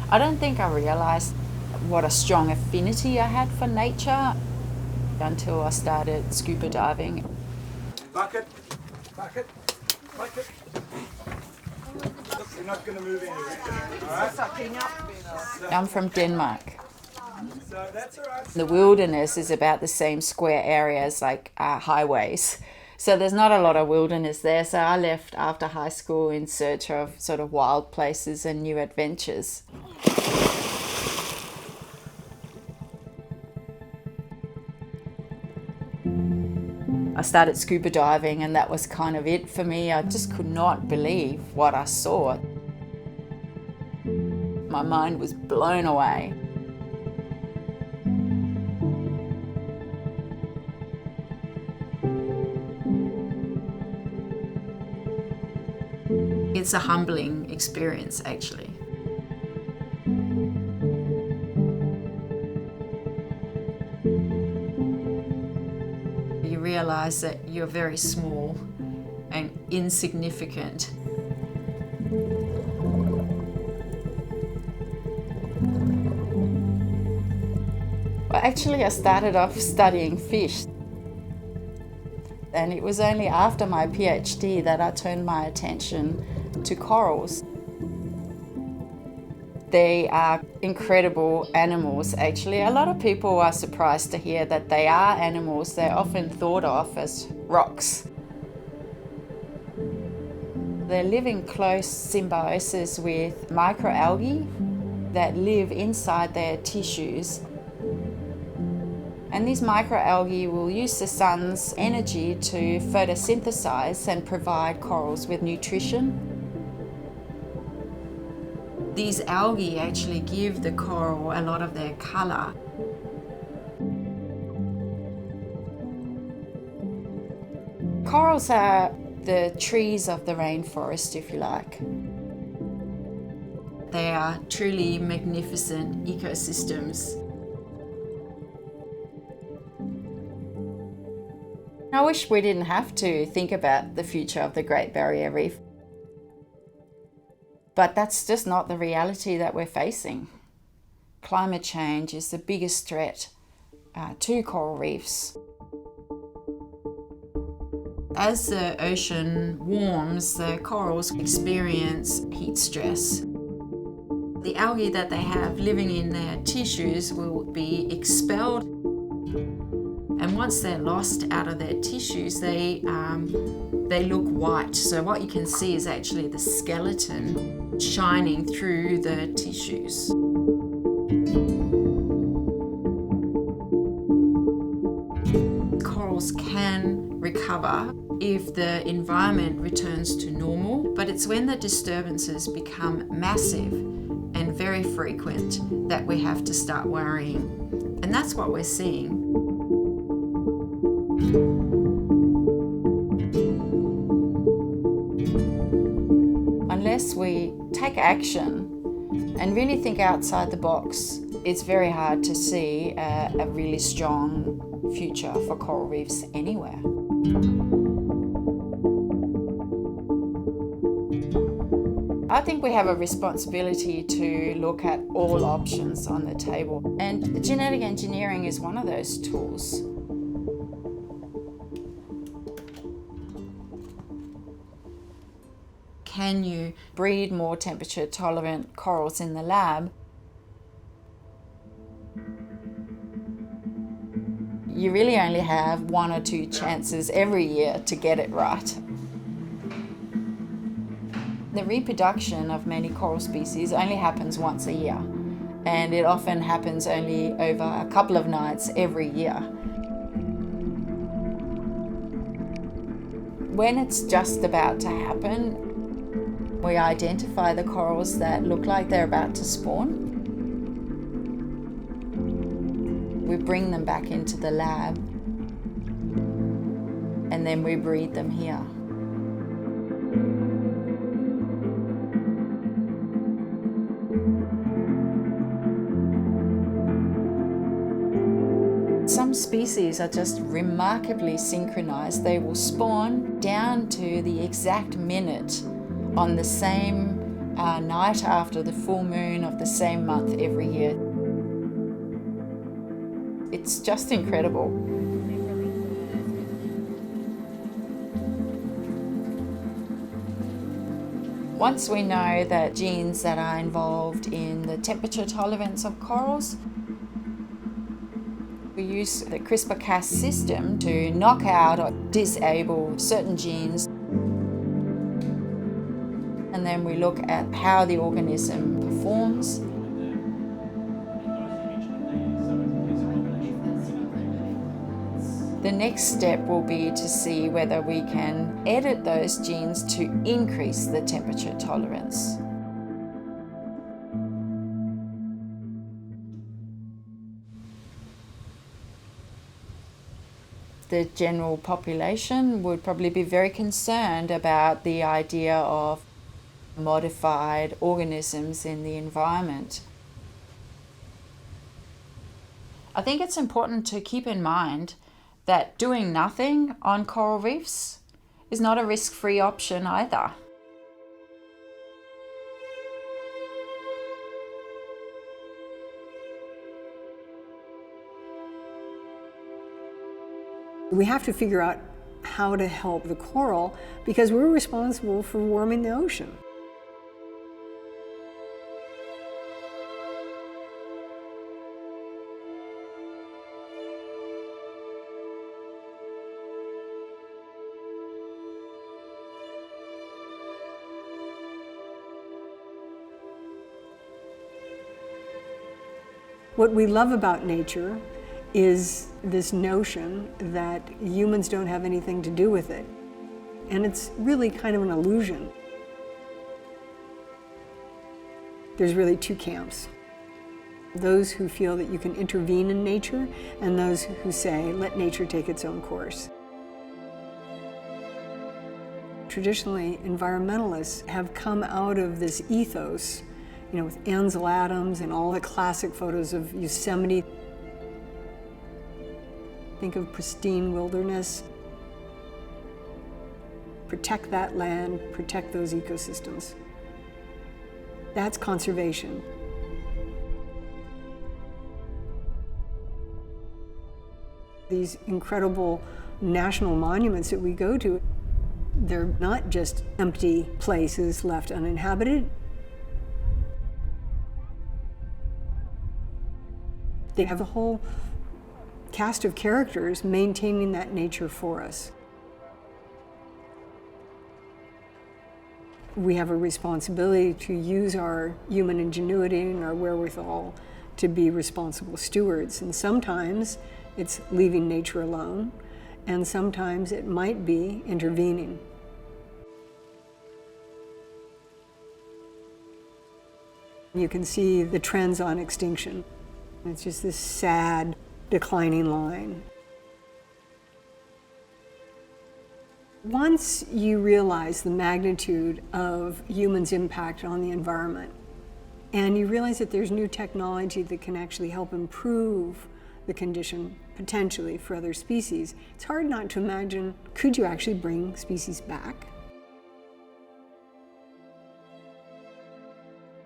I don't think I realised what a strong affinity I had for nature until I started scuba diving. Bucket, bucket, bucket. Look, you're not going to move anywhere. All right? I'm from Denmark. So that's all right. The wilderness is about the same square area as like highways. So there's not a lot of wilderness there. So I left after high school in search of sort of wild places and new adventures. I started scuba diving and that was kind of it for me. I just could not believe what I saw. My mind was blown away. It's a humbling experience, actually. You realise that you're very small and insignificant. Well, actually, I started off studying fish. And it was only after my PhD that I turned my attention to corals. They are incredible animals, actually. A lot of people are surprised to hear that they are animals. They're often thought of as rocks. They live in close symbiosis with microalgae that live inside their tissues. And these microalgae will use the sun's energy to photosynthesize and provide corals with nutrition. These algae actually give the coral a lot of their color. Corals are the trees of the rainforest, if you like. They are truly magnificent ecosystems. I wish we didn't have to think about the future of the Great Barrier Reef. But that's just not the reality that we're facing. Climate change is the biggest threat to coral reefs. As the ocean warms, the corals experience heat stress. The algae that they have living in their tissues will be expelled. And once they're lost out of their tissues, they look white. So what you can see is actually the skeleton shining through the tissues. Corals can recover if the environment returns to normal, but it's when the disturbances become massive and very frequent that we have to start worrying. And that's what we're seeing. Unless we take action and really think outside the box, it's very hard to see a really strong future for coral reefs anywhere. I think we have a responsibility to look at all options on the table, and genetic engineering is one of those tools. Can you breed more temperature tolerant corals in the lab? You really only have 1 or 2 chances every year to get it right. The reproduction of many coral species only happens once a year, and it often happens only over a couple of nights every year. When it's just about to happen, we identify the corals that look like they're about to spawn. We bring them back into the lab, and then we breed them here. Some species are just remarkably synchronized. They will spawn down to the exact minute on the same night after the full moon of the same month every year. It's just incredible. Once we know the genes that are involved in the temperature tolerance of corals, we use the CrisprCast system to knock out or disable certain genes. And then we look at how the organism performs. The next step will be to see whether we can edit those genes to increase the temperature tolerance. The general population would probably be very concerned about the idea of modified organisms in the environment. I think it's important to keep in mind that doing nothing on coral reefs is not a risk-free option either. We have to figure out how to help the coral because we're responsible for warming the ocean. What we love about nature is this notion that humans don't have anything to do with it. And it's really kind of an illusion. There's really two camps. Those who feel that you can intervene in nature and those who say, let nature take its own course. Traditionally, environmentalists have come out of this ethos, with Ansel Adams and all the classic photos of Yosemite. Think of pristine wilderness. Protect that land, protect those ecosystems. That's conservation. These incredible national monuments that we go to, they're not just empty places left uninhabited. They have a whole cast of characters maintaining that nature for us. We have a responsibility to use our human ingenuity and our wherewithal to be responsible stewards. And sometimes it's leaving nature alone, and sometimes it might be intervening. You can see the trends on extinction. It's just this sad, declining line. Once you realize the magnitude of humans' impact on the environment, and you realize that there's new technology that can actually help improve the condition potentially for other species, it's hard not to imagine, could you actually bring species back?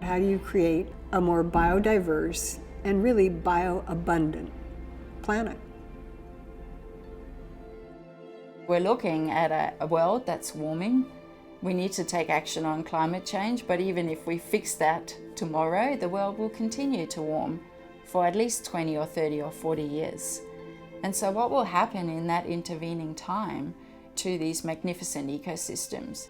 How do you create a more biodiverse and really bioabundant planet? We're looking at a world that's warming. We need to take action on climate change, but even if we fix that tomorrow, the world will continue to warm for at least 20 or 30 or 40 years. And so what will happen in that intervening time to these magnificent ecosystems?